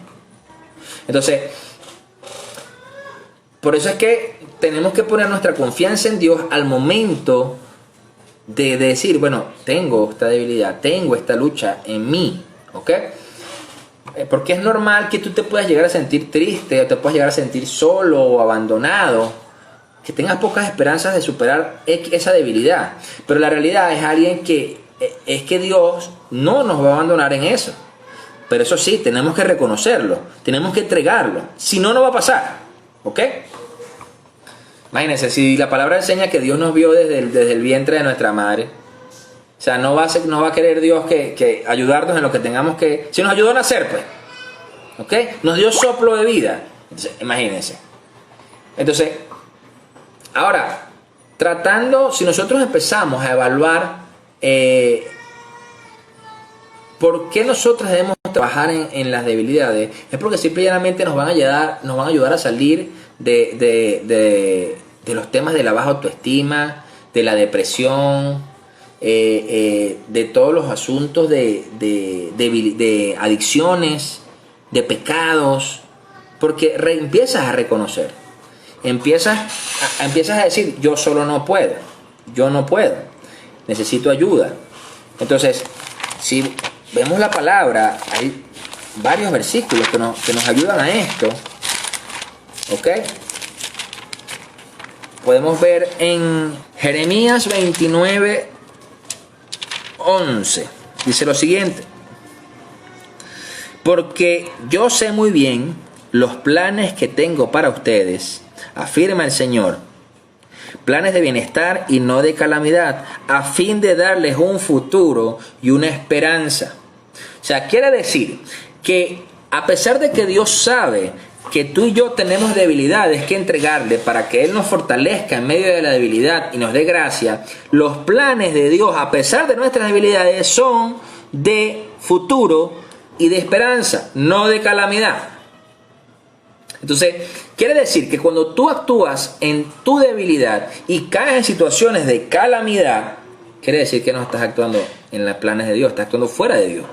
Entonces, por eso es que tenemos que poner nuestra confianza en Dios al momento de decir, bueno, tengo esta debilidad, tengo esta lucha en mí, ¿ok? Porque es normal que tú te puedas llegar a sentir triste, o te puedas llegar a sentir solo o abandonado, que tengas pocas esperanzas de superar esa debilidad. Pero la realidad es que Dios no nos va a abandonar en eso. Pero eso sí, tenemos que reconocerlo, tenemos que entregarlo, si no, no va a pasar, ¿ok? Imagínense, si la palabra enseña que Dios nos vio desde el vientre de nuestra madre, o sea, no va a querer Dios que ayudarnos en lo que tengamos que... Si nos ayudó a nacer, pues, ¿ok? Nos dio soplo de vida. Entonces, imagínense. Entonces, ahora, si nosotros empezamos a evaluar por qué nosotros debemos trabajar en las debilidades, es porque simplemente nos van a ayudar a salir de los temas de la baja autoestima, de la depresión, de todos los asuntos de adicciones, de pecados, porque empiezas a reconocer, empiezas a decir, yo solo no puedo, necesito ayuda. Entonces, si vemos la palabra, hay varios versículos que nos ayudan a esto. ¿Ok? Podemos ver en Jeremías 29:11. Dice lo siguiente: porque yo sé muy bien los planes que tengo para ustedes, afirma el Señor, planes de bienestar y no de calamidad, a fin de darles un futuro y una esperanza. O sea, quiere decir que a pesar de que Dios sabe que tú y yo tenemos debilidades que entregarle para que Él nos fortalezca en medio de la debilidad y nos dé gracia, los planes de Dios, a pesar de nuestras debilidades, son de futuro y de esperanza, no de calamidad. Entonces, quiere decir que cuando tú actúas en tu debilidad y caes en situaciones de calamidad, quiere decir que no estás actuando en los planes de Dios, estás actuando fuera de Dios.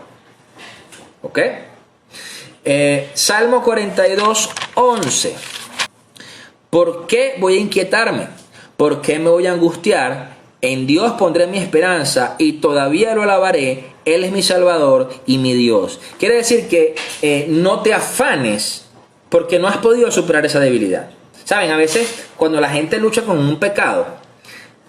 ¿Ok? Salmo 42:11. ¿Por qué voy a inquietarme? ¿Por qué me voy a angustiar? En Dios pondré mi esperanza y todavía lo alabaré. Él es mi Salvador y mi Dios. Quiere decir que no te afanes porque no has podido superar esa debilidad. Saben, a veces cuando la gente lucha con un pecado,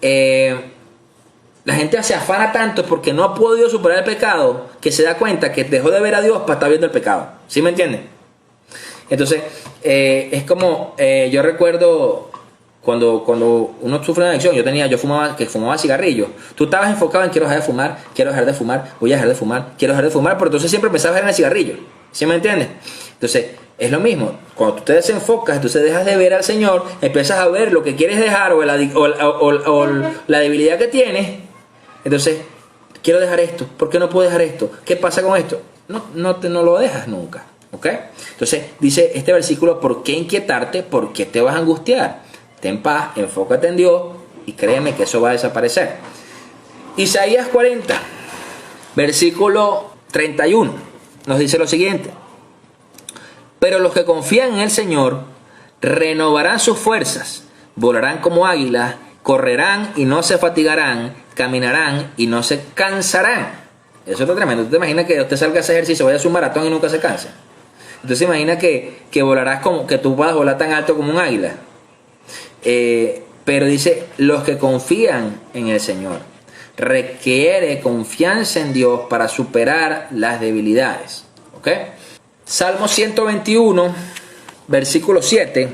la gente se afana tanto porque no ha podido superar el pecado que se da cuenta que dejó de ver a Dios para estar viendo el pecado. ¿Sí me entienden? Entonces, es como, yo recuerdo cuando uno sufre una adicción, yo fumaba cigarrillos. Tú estabas enfocado en quiero dejar de fumar, voy a dejar de fumar, quiero dejar de fumar, pero entonces siempre pensabas en el cigarrillo. ¿Sí me entiendes? Entonces, es lo mismo. Cuando tú te desenfocas, entonces dejas de ver al Señor, empiezas a ver lo que quieres dejar o la debilidad que tienes. Entonces, quiero dejar esto. ¿Por qué no puedo dejar esto? ¿Qué pasa con esto? No lo dejas nunca. ¿Ok? Entonces, dice este versículo, ¿por qué inquietarte? ¿Por qué te vas a angustiar? Ten paz, enfócate en Dios y créeme que eso va a desaparecer. Isaías 40, versículo 31, nos dice lo siguiente. Pero los que confían en el Señor renovarán sus fuerzas, volarán como águilas, correrán y no se fatigarán, caminarán y no se cansarán. Eso es tremendo. ¿Tú te imaginas que usted salga a hacer ejercicio, vaya a hacer un maratón y nunca se canse? Entonces imagina que volarás como que tú vas a volar tan alto como un águila. Pero dice, los que confían en el Señor, requiere confianza en Dios para superar las debilidades. ¿Ok? Salmo 121, versículo 7,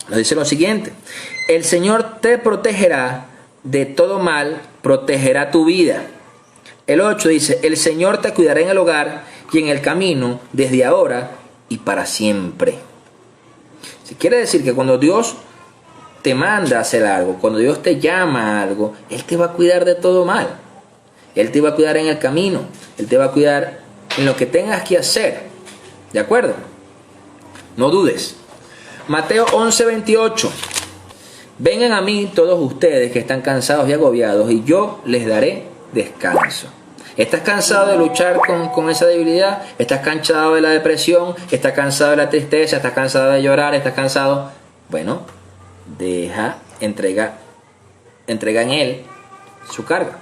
nos dice lo siguiente. El Señor te protegerá de todo mal, protegerá tu vida. El 8 dice, el Señor te cuidará en el hogar y en el camino, desde ahora y para siempre. Quiere decir que cuando Dios te manda a hacer algo, cuando Dios te llama a algo, Él te va a cuidar de todo mal. Él te va a cuidar en el camino, Él te va a cuidar en lo que tengas que hacer. ¿De acuerdo? No dudes. Mateo 11:28. Vengan a mí todos ustedes que están cansados y agobiados y yo les daré descanso. ¿Estás cansado de luchar con esa debilidad? ¿Estás cansado de la depresión? ¿Estás cansado de la tristeza? ¿Estás cansado de llorar? ¿Estás cansado? Bueno, entrega en Él su carga.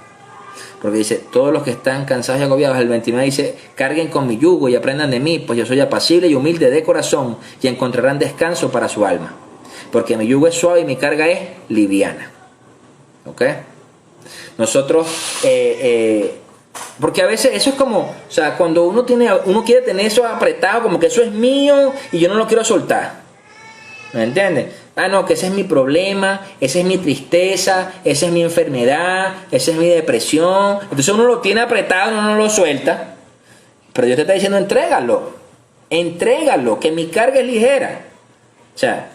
Porque dice, todos los que están cansados y agobiados, el 29 dice, carguen con mi yugo y aprendan de mí, pues yo soy apacible y humilde de corazón y encontrarán descanso para su alma. Porque mi yugo es suave y mi carga es liviana. ¿Ok? Nosotros, porque a veces eso es como, o sea, cuando uno quiere tener eso apretado, como que eso es mío y yo no lo quiero soltar. ¿Me entiendes? Ah, no, que ese es mi problema, esa es mi tristeza, esa es mi enfermedad, esa es mi depresión. Entonces uno lo tiene apretado, uno no lo suelta. Pero Dios te está diciendo, entrégalo, que mi carga es ligera. O sea,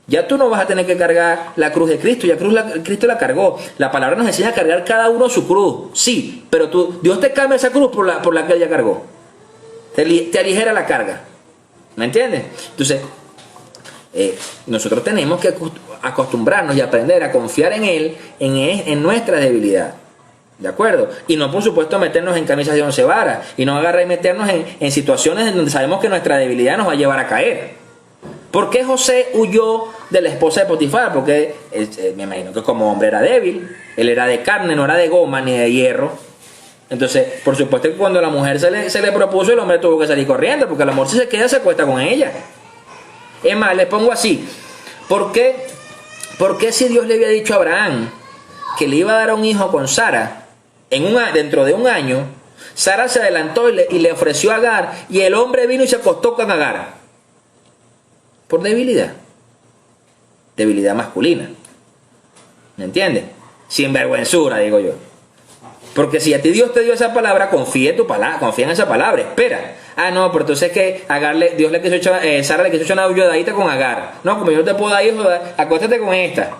ya tú no vas a tener que cargar la cruz de Cristo, Cristo la cargó. La palabra nos enseña a cargar cada uno su cruz, sí, pero Dios te cambia esa cruz por la que ella cargó. Te aligera la carga. ¿Me entiendes? Entonces, nosotros tenemos que acostumbrarnos y aprender a confiar en Él, en nuestra debilidad. ¿De acuerdo? Y no, por supuesto, meternos en camisas de 11 varas y no agarrar y meternos en situaciones en donde sabemos que nuestra debilidad nos va a llevar a caer. ¿Por qué José huyó de la esposa de Potifar? Porque me imagino que como hombre era débil, él era de carne, no era de goma ni de hierro. Entonces, por supuesto que cuando la mujer se le propuso, el hombre tuvo que salir corriendo, porque el amor si se queda se acuesta con ella. Es más, le pongo así. ¿Por qué si Dios le había dicho a Abraham que le iba a dar un hijo con Sara dentro de un año, Sara se adelantó y le ofreció a Agar y el hombre vino y se acostó con Agar? Por debilidad. Debilidad masculina. ¿Me entiendes? Sinvergüenzura, digo yo. Porque si a ti Dios te dio esa palabra, confía en esa palabra, espera. Ah, no, pero entonces es que Sara le quiso echar una ayudadita con Agar. No, como yo no te puedo dar hijos, acuéstate con esta.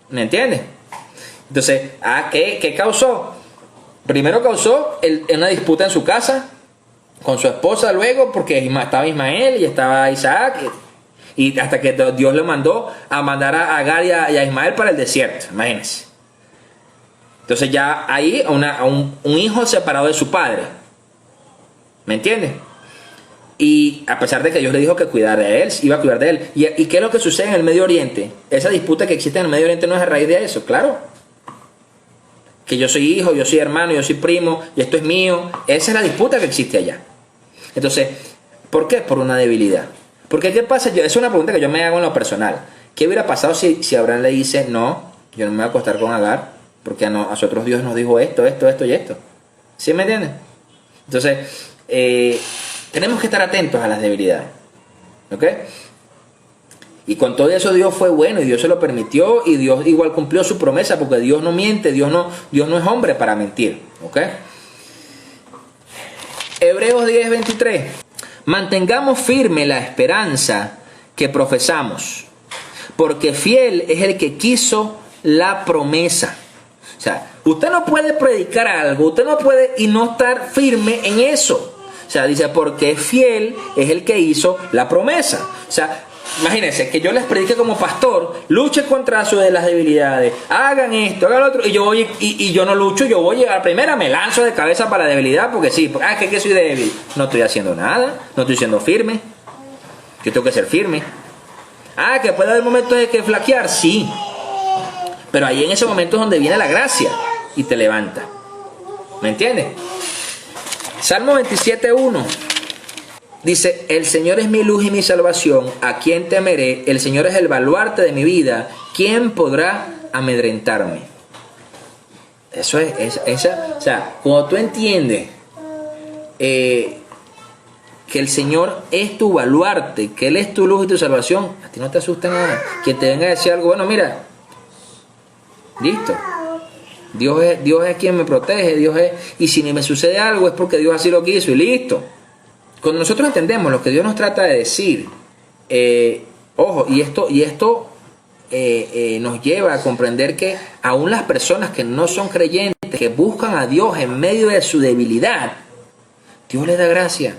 ¿Me entiendes? Entonces, ¿qué causó? Primero causó una disputa en su casa con su esposa luego, porque estaba Ismael y estaba Isaac, y hasta que Dios le mandó a mandar a Agar y a Ismael para el desierto, imagínense. Entonces ya ahí un hijo separado de su padre, ¿me entiendes? Y a pesar de que Dios le dijo que cuidara de él, iba a cuidar de él. ¿Y qué es lo que sucede en el Medio Oriente? Esa disputa que existe en el Medio Oriente no es a raíz de eso, claro. Que yo soy hijo, yo soy hermano, yo soy primo, y esto es mío. Esa es la disputa que existe allá. Entonces, ¿por qué? Por una debilidad. Porque ¿qué pasa? Es una pregunta que yo me hago en lo personal. ¿Qué hubiera pasado si Abraham le dice, no, yo no me voy a acostar con Agar, porque a nosotros Dios nos dijo esto y esto? ¿Sí me entienden? Entonces, tenemos que estar atentos a las debilidades. ¿Ok? Y con todo eso Dios fue bueno y Dios se lo permitió y Dios igual cumplió su promesa, porque Dios no miente, Dios no es hombre para mentir. ¿Ok? Hebreos 10:23. Mantengamos firme la esperanza que profesamos, porque fiel es el que quiso la promesa. O sea, usted no puede predicar algo, usted no puede y no estar firme en eso. O sea, dice, porque fiel es el que hizo la promesa. O sea, imagínense que yo les predique como pastor, luche contra las debilidades, hagan esto, hagan lo otro, y yo no lucho, yo voy a llegar primero, me lanzo de cabeza para la debilidad, porque sí, que soy débil. No estoy haciendo nada, no estoy siendo firme. Yo tengo que ser firme. Que puede haber momentos de que flaquear, sí. Pero ahí en ese momento es donde viene la gracia y te levanta. ¿Me entiendes? Salmo 27:1 dice, el Señor es mi luz y mi salvación, ¿a quién temeré? El Señor es el baluarte de mi vida, ¿quién podrá amedrentarme? Eso es o sea, cuando tú entiendes que el Señor es tu baluarte, que Él es tu luz y tu salvación, a ti no te asusta nada. Que te venga a decir algo, bueno, mira, listo. Dios es quien me protege, y si ni me sucede algo es porque Dios así lo quiso y listo. Cuando nosotros entendemos lo que Dios nos trata de decir, ojo, y esto nos lleva a comprender que aún las personas que no son creyentes, que buscan a Dios en medio de su debilidad, Dios les da gracia.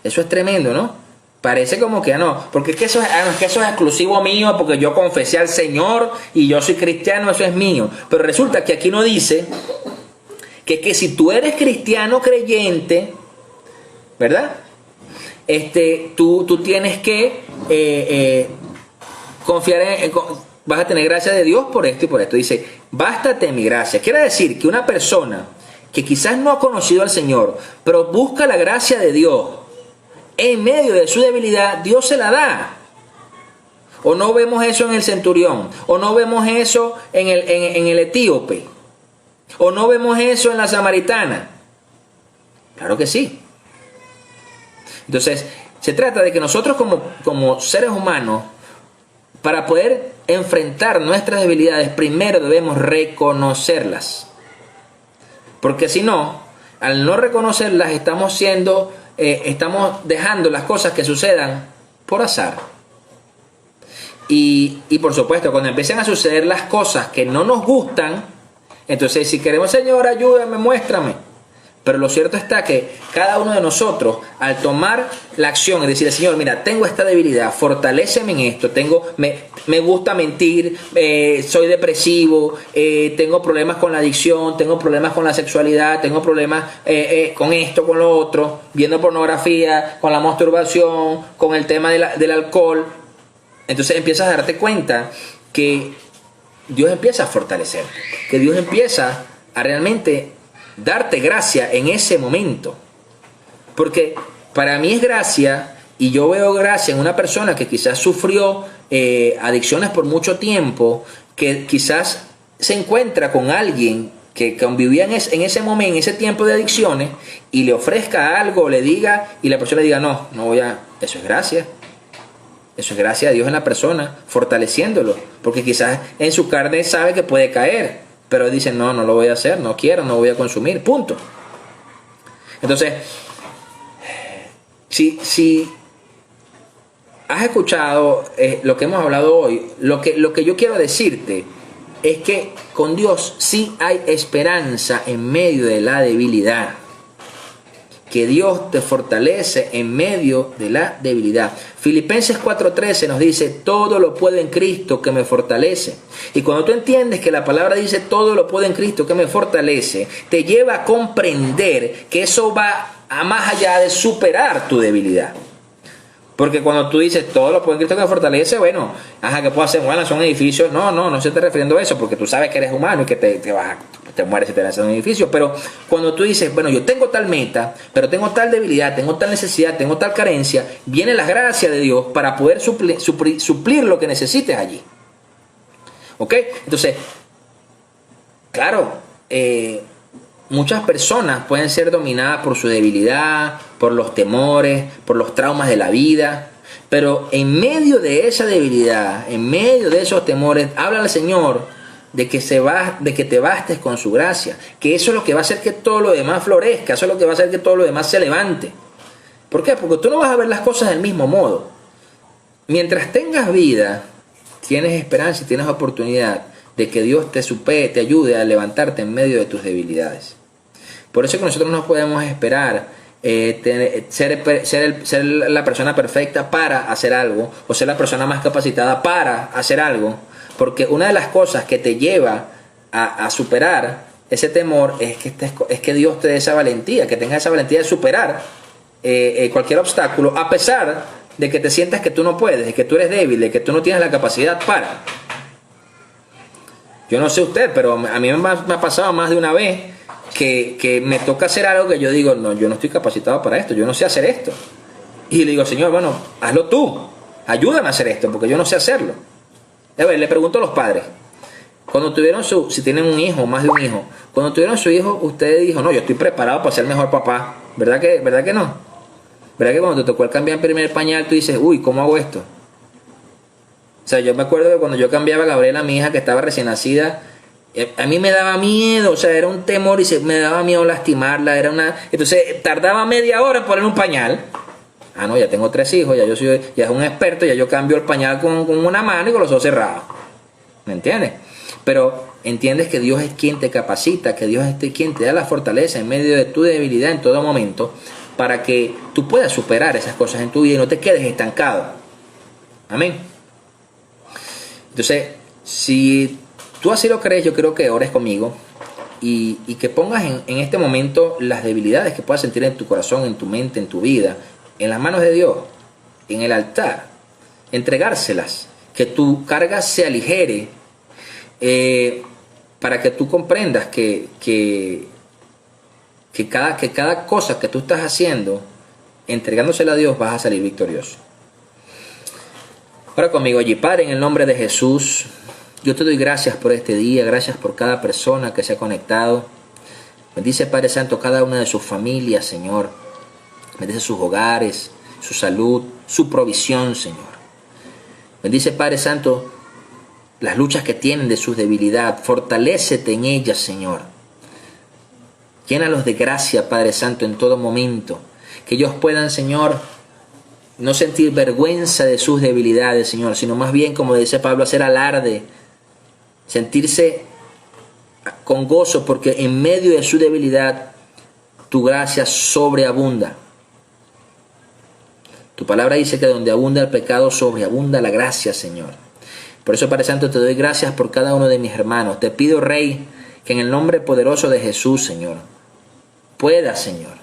Eso es tremendo, ¿no? Parece como que no, porque es que eso es exclusivo mío, porque yo confesé al Señor y yo soy cristiano, eso es mío. Pero resulta que aquí no dice que si tú eres cristiano creyente, ¿verdad? Tú tienes que confiar vas a tener gracia de Dios por esto y por esto. Dice, bástate mi gracia. Quiere decir que una persona que quizás no ha conocido al Señor, pero busca la gracia de Dios, en medio de su debilidad, Dios se la da. O no vemos eso en el centurión, o no vemos eso en el etíope, o no vemos eso en la samaritana. Claro que sí. Entonces, se trata de que nosotros como seres humanos, para poder enfrentar nuestras debilidades, primero debemos reconocerlas. Porque si no, al no reconocerlas, estamos dejando las cosas que sucedan por azar. Y por supuesto, cuando empiecen a suceder las cosas que no nos gustan, entonces si queremos, Señor, ayúdame, muéstrame. Pero lo cierto está que cada uno de nosotros, al tomar la acción y decir, Señor, mira, tengo esta debilidad, fortaléceme en esto, me gusta mentir, soy depresivo, tengo problemas con la adicción, tengo problemas con la sexualidad, tengo problemas con esto, con lo otro, viendo pornografía, con la masturbación, con el tema del alcohol. Entonces empiezas a darte cuenta que Dios empieza a fortalecer, que Dios empieza a realmente darte gracia en ese momento. Porque para mí es gracia, y yo veo gracia en una persona que quizás sufrió adicciones por mucho tiempo, que quizás se encuentra con alguien que convivía en ese momento, en ese tiempo de adicciones, y le ofrezca algo, le diga, y la persona diga, no voy a... Eso es gracia. Eso es gracia a Dios en la persona, fortaleciéndolo. Porque quizás en su carne sabe que puede caer, pero dicen, no lo voy a hacer, no quiero, no voy a consumir, punto. Entonces, si has escuchado lo que hemos hablado hoy, lo que yo quiero decirte es que con Dios sí hay esperanza en medio de la debilidad. Que Dios te fortalece en medio de la debilidad. Filipenses 4:13 nos dice, todo lo puedo en Cristo que me fortalece. Y cuando tú entiendes que la palabra dice, todo lo puedo en Cristo que me fortalece, te lleva a comprender que eso va a más allá de superar tu debilidad. Porque cuando tú dices todo lo puede Cristo que fortalece, bueno, ajá, ¿qué puedo hacer? Bueno, son edificios. No se está refiriendo a eso, porque tú sabes que eres humano y que te mueres si te lanzas en un edificio. Pero cuando tú dices, bueno, yo tengo tal meta, pero tengo tal debilidad, tengo tal necesidad, tengo tal carencia, viene la gracia de Dios para poder suplir lo que necesites allí. ¿Ok? Entonces, claro, muchas personas pueden ser dominadas por su debilidad, por los temores, por los traumas de la vida, pero en medio de esa debilidad, en medio de esos temores, habla al Señor de que te bastes con su gracia, que eso es lo que va a hacer que todo lo demás florezca, eso es lo que va a hacer que todo lo demás se levante. ¿Por qué? Porque tú no vas a ver las cosas del mismo modo. Mientras tengas vida, tienes esperanza y tienes oportunidad de que Dios te ayude a levantarte en medio de tus debilidades. Por eso que nosotros no podemos esperar ser la persona perfecta para hacer algo, o ser la persona más capacitada para hacer algo, porque una de las cosas que te lleva a superar ese temor es que Dios te dé esa valentía, que tengas esa valentía de superar cualquier obstáculo, a pesar de que te sientas que tú no puedes, de que tú eres débil, de que tú no tienes la capacidad para. Yo no sé usted, pero a mí me ha pasado más de una vez que me toca hacer algo que yo digo, no, yo no estoy capacitado para esto, yo no sé hacer esto. Y le digo, Señor, bueno, hazlo tú, ayúdame a hacer esto, porque yo no sé hacerlo. A ver, le pregunto a los padres, cuando tuvieron si tienen un hijo, más de un hijo, cuando tuvieron su hijo, usted dijo, no, yo estoy preparado para ser mejor papá. ¿Verdad que no? ¿Verdad que cuando te tocó el cambiar el primer pañal, tú dices, uy, ¿cómo hago esto? O sea, yo me acuerdo que cuando yo cambiaba a Gabriela, mi hija que estaba recién nacida, a mí me daba miedo, o sea, era un temor y me daba miedo lastimarla, entonces tardaba media hora en poner un pañal. Ah, no, ya tengo 3 hijos, ya es un experto, ya yo cambio el pañal con una mano y con los ojos cerrados. ¿Me entiendes? Pero entiendes que Dios es quien te capacita, que Dios es quien te da la fortaleza en medio de tu debilidad en todo momento, para que tú puedas superar esas cosas en tu vida y no te quedes estancado. Amén. Entonces, si tú así lo crees, yo creo que ores conmigo y que pongas en este momento las debilidades que puedas sentir en tu corazón, en tu mente, en tu vida, en las manos de Dios, en el altar, entregárselas, que tu carga se aligere, para que tú comprendas que cada cosa que tú estás haciendo, entregándosela a Dios, vas a salir victorioso. Ahora conmigo allí, Padre, en el nombre de Jesús, yo te doy gracias por este día, gracias por cada persona que se ha conectado. Bendice, Padre Santo, cada una de sus familias, Señor. Bendice sus hogares, su salud, su provisión, Señor. Bendice, Padre Santo, las luchas que tienen de su debilidad. Fortalécete en ellas, Señor. Llénalos de gracia, Padre Santo, en todo momento. Que ellos puedan, Señor, no sentir vergüenza de sus debilidades, Señor, sino más bien, como dice Pablo, hacer alarde, sentirse con gozo, porque en medio de su debilidad, tu gracia sobreabunda. Tu palabra dice que donde abunda el pecado, sobreabunda la gracia, Señor. Por eso, Padre Santo, te doy gracias por cada uno de mis hermanos. Te pido, Rey, que en el nombre poderoso de Jesús, Señor, pueda, Señor,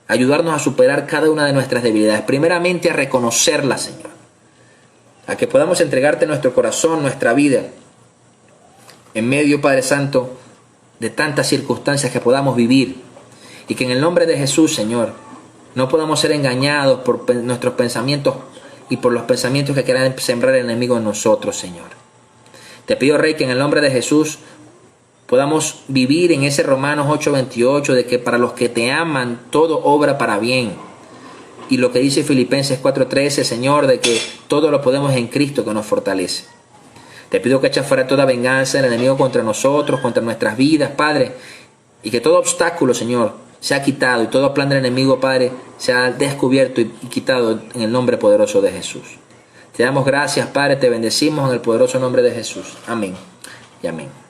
ayudarnos a superar cada una de nuestras debilidades. Primeramente, a reconocerlas, Señor. A que podamos entregarte nuestro corazón, nuestra vida, en medio, Padre Santo, de tantas circunstancias que podamos vivir. Y que en el nombre de Jesús, Señor, no podamos ser engañados por nuestros pensamientos y por los pensamientos que quieran sembrar el enemigo en nosotros, Señor. Te pido, Rey, que en el nombre de Jesús podamos vivir en ese Romanos 8:28 de que para los que te aman todo obra para bien. Y lo que dice Filipenses 4:13, Señor, de que todo lo podemos en Cristo que nos fortalece. Te pido que eches fuera toda venganza del enemigo contra nosotros, contra nuestras vidas, Padre, y que todo obstáculo, Señor, sea quitado y todo plan del enemigo, Padre, sea descubierto y quitado en el nombre poderoso de Jesús. Te damos gracias, Padre, te bendecimos en el poderoso nombre de Jesús. Amén y amén.